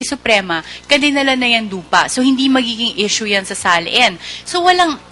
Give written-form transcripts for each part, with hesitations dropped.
Suprema, kadinala na yan lupa. So, hindi magiging issue yan sa SALN. So,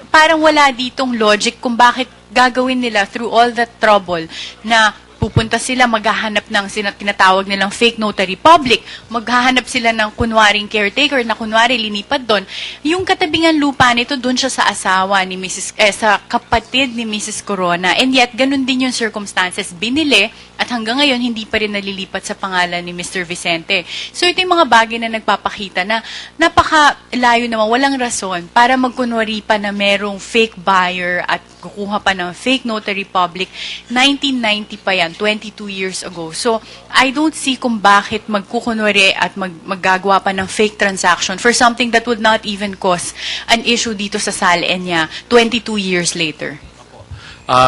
parang wala ditong logic kung bakit gagawin nila through all that trouble na pupunta sila, maghahanap ng tinatawag nilang fake notary public, maghahanap sila ng kunwaring caretaker na kunwari linipat doon. Yung katabingan lupa nito, doon siya sa asawa ni sa kapatid ni Mrs. Corona. And yet, ganun din yung circumstances. Binili at hanggang ngayon, hindi pa rin nalilipat sa pangalan ni Mr. Vicente. So, ito yung mga bagay na nagpapakita na napakalayo naman, walang rason para magkunwari pa na merong fake buyer at kukuha pa ng fake notary public. 1990 pa yan, 22 years ago. So, I don't see kung bakit magkukunwari at maggagawa pa ng fake transaction for something that would not even cause an issue dito sa SALN niya 22 years later.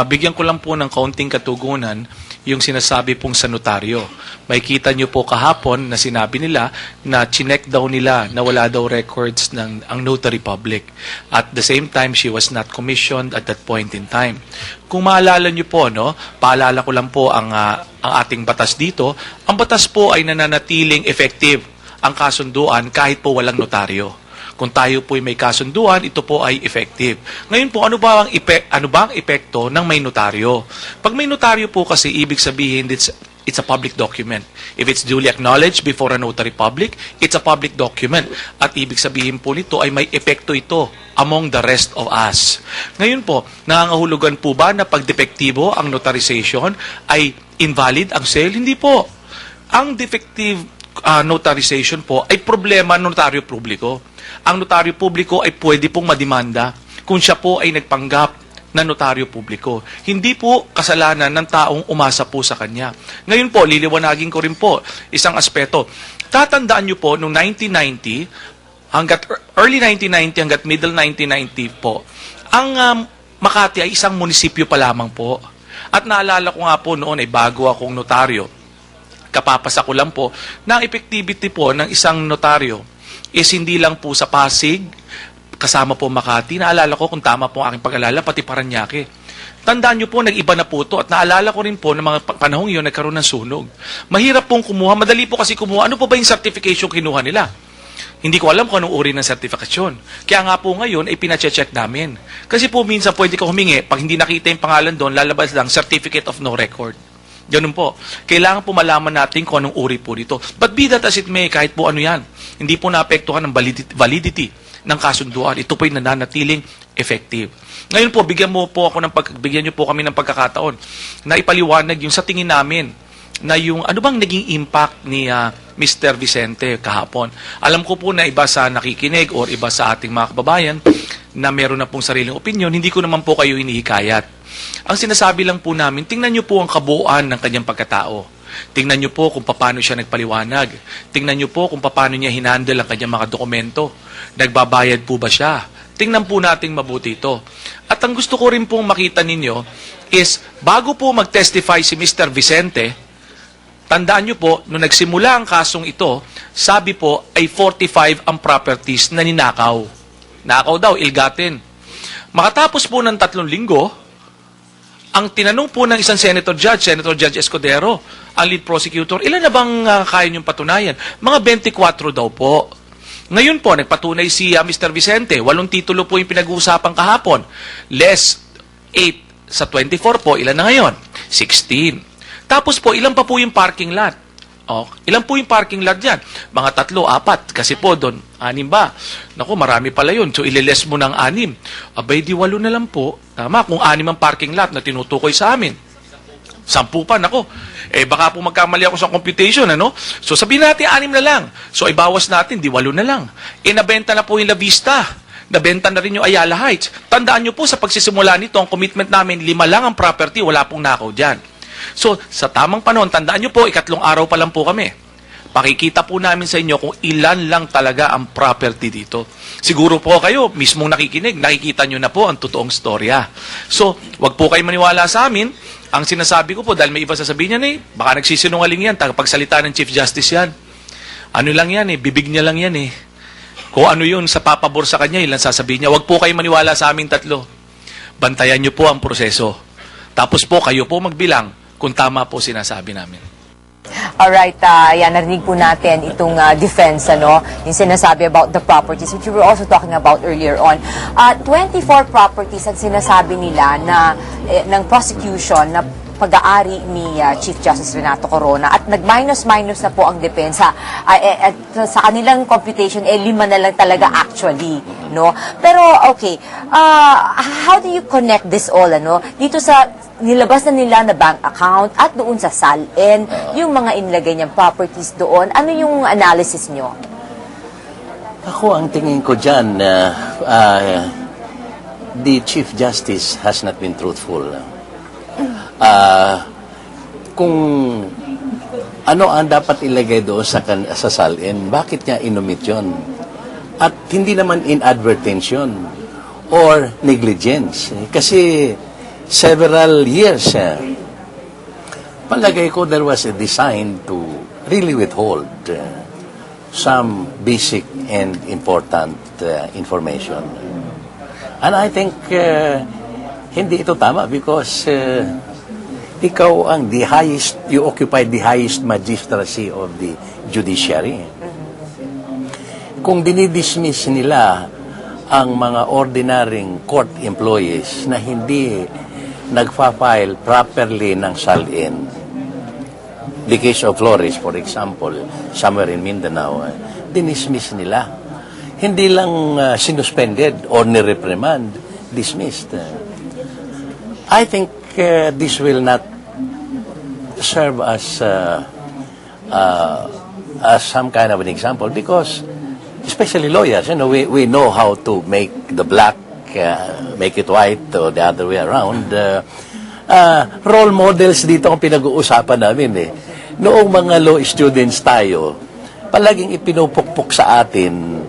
Bigyan ko lang po ng kaunting katugunan yung sinasabi pong sa notaryo. May kita nyo po kahapon na sinabi nila na chinek daw nila na wala daw records ng ang notary public. At the same time, she was not commissioned at that point in time. Kung maalala nyo po, no, paalala ko lang po ang ating batas dito. Ang batas po ay nananatiling effective ang kasunduan kahit po walang notaryo. Kung tayo po ay may kasunduan, ito po ay effective. Ngayon po, ano ba ang epekto ng may notaryo? Pag may notaryo po kasi, ibig sabihin, it's a public document. If it's duly acknowledged before a notary public, it's a public document. At ibig sabihin po nito ay may epekto ito among the rest of us. Ngayon po, nangangahulugan po ba na pag defektibo ang notarization ay invalid ang sale? Hindi po. Ang defective notarization po ay problema ng notaryo publiko. Ang notaryo publiko ay pwede pong mademanda kung siya po ay nagpanggap na notaryo publiko. Hindi po kasalanan ng taong umasa po sa kanya. Ngayon po, liliwanagin ko rin po isang aspeto. Tatandaan nyo po, noong 1990, early 1990 hanggat middle 1990 po, ang Makati ay isang munisipyo pa lamang po. At naalala ko nga po noon ay bago akong notaryo, kapapasa ko lang po, na ang effectivity po ng isang notaryo is hindi lang po sa Pasig, kasama po Makati. Naalala ko, kung tama po ang aking pag-alala, pati Paranaque. Tandaan nyo po, nag-iba na po ito. At naalala ko rin po, ng mga panahong yun, nagkaroon ng sunog. Mahirap pong kumuha. Madali po kasi kumuha. Ano po ba yung certification kinuha nila? Hindi ko alam kung anong uri ng certification. Kaya nga po ngayon, ay pinacheck namin. Kasi po minsan pwede ka humingi, pag hindi nakita yung pangalan doon, lalabas lang, Certificate of No Record. Ganun po. Kailangan po malaman natin kung anong uri po dito. But be that as it may, kahit po ano yan, hindi po naapektuhan ng validity ng kasunduan. Ito po yung nananatiling effective. Ngayon po, bigyan niyo po kami ng pagkakataon na ipaliwanag yung sa tingin namin na yung ano bang naging impact ni Mr. Vicente kahapon. Alam ko po na iba sa nakikinig or iba sa ating mga kababayan na meron na pong sariling opinion, hindi ko naman po kayo hinihikayat. Ang sinasabi lang po namin, tingnan nyo po ang kabuuan ng kanyang pagkatao. Tingnan nyo po kung paano siya nagpaliwanag. Tingnan nyo po kung paano niya hinandle ang kanyang mga dokumento. Nagbabayad po ba siya? Tingnan po nating mabuti ito. At ang gusto ko rin pong makita ninyo is, bago po mag-testify si Mr. Vicente, tandaan nyo po, nung nagsimula ang kasong ito, sabi po ay 45 ang properties na ninakaw. Nakaw daw, ilgatin. Makatapos po ng 3 linggo, ang tinanong po ng isang Senator Judge Escudero, ang lead prosecutor, ilan na bang kaya niyong patunayan? Mga 24 daw po. Ngayon po, nagpatunay si Mr. Vicente, 8 titulo po yung pinag-uusapan kahapon. Less 8 sa 24 po, ilan na ngayon? 16. Tapos po, ilan pa po yung parking lot? Ilan po yung parking lot dyan? Mga 3, 4. Kasi po doon, 6 ba? Naku, marami pala yun. So, ililes mo ng 6. Abay, di 8 na lang po. Tama, kung 6 ang parking lot na tinutukoy sa amin. 10 pa, naku. Baka po magkamali ako sa computation, ano? So, sabihin natin 6 na lang. So, ibawas natin, di 8 na lang. Nabenta na po yung La Vista. Nabenta na rin yung Ayala Heights. Tandaan nyo po, sa pagsisimula nito, ang commitment namin, 5 lang ang property, wala pong nakaw dyan. So, sa tamang panahon, tandaan nyo po, 3 araw pa lang po kami. Pakikita po namin sa inyo kung ilan lang talaga ang property dito. Siguro po kayo, mismong nakikinig, nakikita nyo na po ang totoong storya. So, wag po kayo maniwala sa amin. Ang sinasabi ko po, dahil may iba sasabihin yan baka nagsisinungaling yan, tagapagsalita ng Chief Justice yan. Ano lang yan bibig niya lang yan Kung ano yun sa papabor sa kanya, ilan sasabihin niya. Wag po kayo maniwala sa aming 3. Bantayan nyo po ang proseso. Tapos po, kayo po magbilang kung tama po sinasabi namin. Alright, yan, narinig po natin itong defense, ano, yung sinasabi about the properties, which we were also talking about earlier on. 24 properties ang sinasabi nila na ng prosecution na pag-aari ni Chief Justice Renato Corona at nag-minus-minus na po ang depensa. At sa kanilang computation, 5 na lang talaga actually, no? Pero, okay, how do you connect this all, ano? Dito sa nilabas na nila na bank account at doon sa SALN, yung mga inilagay niyang properties doon, ano yung analysis nyo? Ako, ang tingin ko dyan, the Chief Justice has not been truthful. Kung ano ang dapat ilagay doon sa SALN, bakit niya inumit yun? At hindi naman inadvertence yun or negligence. Kasi several years, palagay ko there was a design to really withhold some basic and important information. And I think hindi ito tama because ikaw ang you occupy the highest magistracy of the judiciary. Kung dinidismiss nila ang mga ordinaryong court employees na hindi nagfa-file properly ng SALN, the case of Flores, for example, somewhere in Mindanao, dinismiss nila. Hindi lang sinuspended or nireprimand, dismissed. I think this will not serve as some kind of an example because, especially lawyers, we know how to make the black, make it white, or the other way around. Role models dito ang pinag-uusapan namin eh. Noong mga law students tayo, palaging ipinupukpok sa atin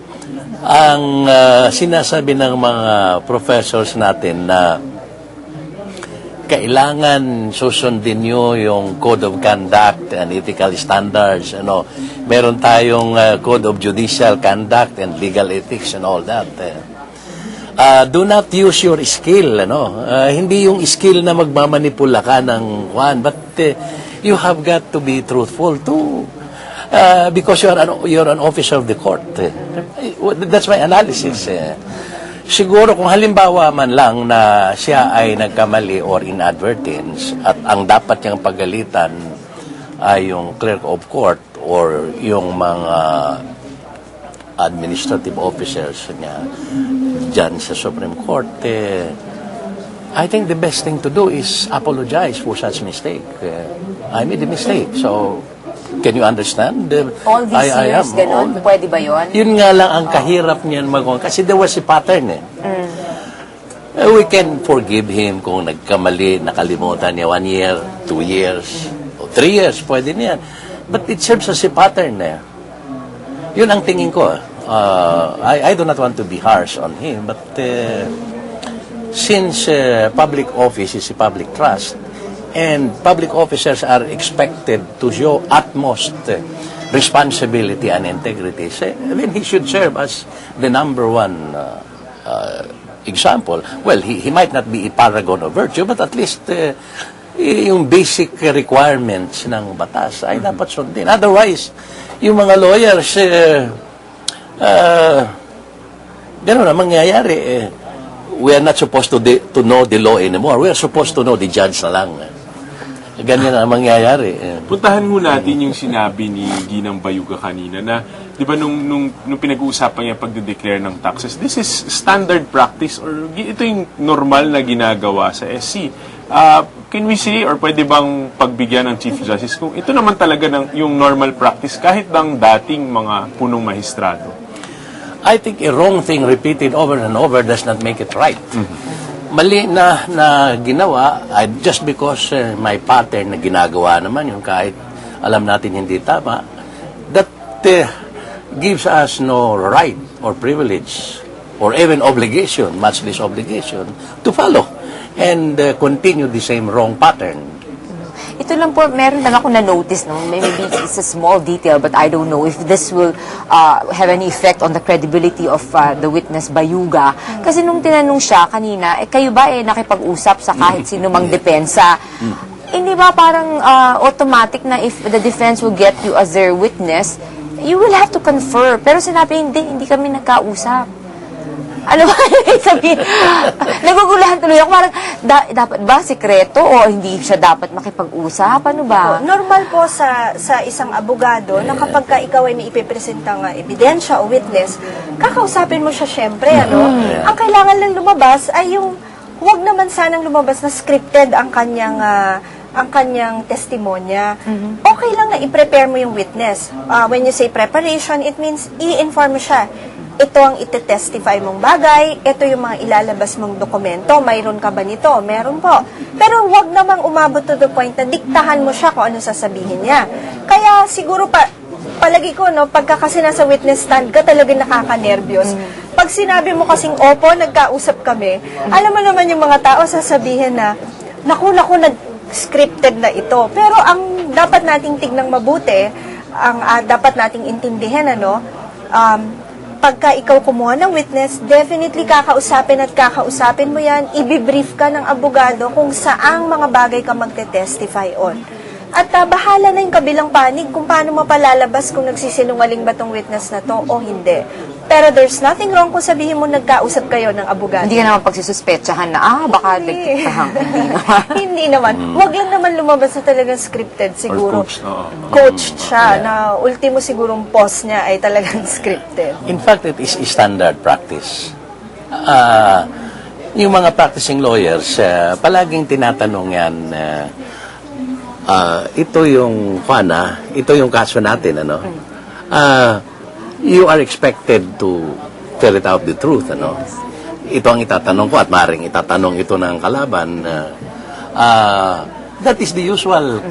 ang sinasabi ng mga professors natin na kailangan susundin nyo yung Code of Conduct and Ethical Standards. Meron tayong Code of Judicial Conduct and Legal Ethics and all that. Do not use your skill. Hindi yung skill na magmamanipula ka ng one, but you have got to be truthful too. Because you're an officer of the court. That's my analysis. Siguro kung halimbawa man lang na siya ay nagkamali or inadvertence at ang dapat niyang pagalitan ay yung clerk of court or yung mga administrative officers niya dyan sa Supreme Court, I think the best thing to do is apologize for such mistake. I made a mistake, so can you understand? All these years, ganun? Pwede ba yun? Yun nga lang ang kahirap niyan magawa. Kasi there was a pattern We can forgive him kung nagkamali, nakalimutan niya 1 year, 2 years, o 3 years, pwede niyan. But it serves as a pattern Yun ang tingin ko. I do not want to be harsh on him, but since public office is a public trust, and public officers are expected to show utmost responsibility and integrity. Then he should serve as the number one example. Well, he might not be a paragon of virtue, but at least yung basic requirements ng batas ay dapat sundin. Otherwise, yung mga lawyers, gano'n na mangyayari. We are not supposed to know the law anymore. We are supposed to know the judge na lang. Ganyan na mangyayari. Puntahan mo natin yung sinabi ni Ginang Bayuga kanina na, di ba, nung pinag-uusapan niya pagde-declare ng taxes, this is standard practice or ito yung normal na ginagawa sa SC. Can we say, or pwede bang pagbigyan ng Chief Justice kung ito naman talaga yung normal practice kahit bang dating mga punong mahistrado? I think a wrong thing repeated over and over does not make it right. Mali na ginawa, just because my pattern na ginagawa naman yun, kahit alam natin hindi tama, that gives us no right or privilege or even obligation, much less obligation, to follow and continue the same wrong pattern. Ito lang po, meron lang ako na-notice, no? Maybe it's a small detail, but I don't know if this will have any effect on the credibility of the witness Bayuga. Kasi nung tinanong siya kanina, kayo ba nakipag-usap sa kahit sino mang depensa? hindi ba parang automatic na if the defense will get you as their witness, you will have to confer. Pero sinabi, hindi kami nagkausap. Ano ba yung sabihin? Nagugulahan tuloy ako. Parang, dapat ba sikreto o hindi siya dapat makipag-usap? Ano ba? Normal po sa isang abogado na kapag ka ikaw ay may ipipresentang ebidensya o witness, kakausapin mo siya syempre, ano? Ang kailangan lang lumabas ay yung, huwag naman sanang lumabas na scripted ang kanyang testimonya. Okay lang na i-prepare mo yung witness. When you say preparation, it means i-inform mo siya. Ito ang ite-testify mong bagay, ito yung mga ilalabas mong dokumento, mayroon ka ba nito? Meron po. Pero wag namang umabot to the point na diktahan mo siya kung ano sasabihin niya. Kaya siguro palagi ko, no, pagka kasi nasa witness stand ka, talaga nakaka-nervyos. Pag sinabi mo kasing, opo, nagkausap kami, alam mo naman yung mga tao sasabihin na, naku, nag-scripted na ito. Pero ang dapat nating tignang mabuti, ang dapat nating intindihin, pagka ikaw kumuha ng witness, definitely kakausapin mo yan, ibibrief ka ng abogado kung saang mga bagay ka magte-testify on. At bahala na yung kabilang panig kung paano mapalalabas kung nagsisinungaling ba tong witness na to o hindi. Pero there's nothing wrong kung sabihin mo nagkausap kayo ng abogado. Hindi ka naman pagsususpetsahan na, baka nagtiktahan. Hindi naman. Hindi naman. Huwag lang naman lumabas na talagang scripted siguro. Or coached, oo. Coached siya na ultimo sigurong post niya ay talagang scripted. In fact, it is standard practice. Yung mga practicing lawyers, palaging tinatanong yan, ito yung ito yung kaso natin, you are expected to ferret out the truth, Ito ang itatanong ko at maring itatanong ito ng kalaban. That is the usual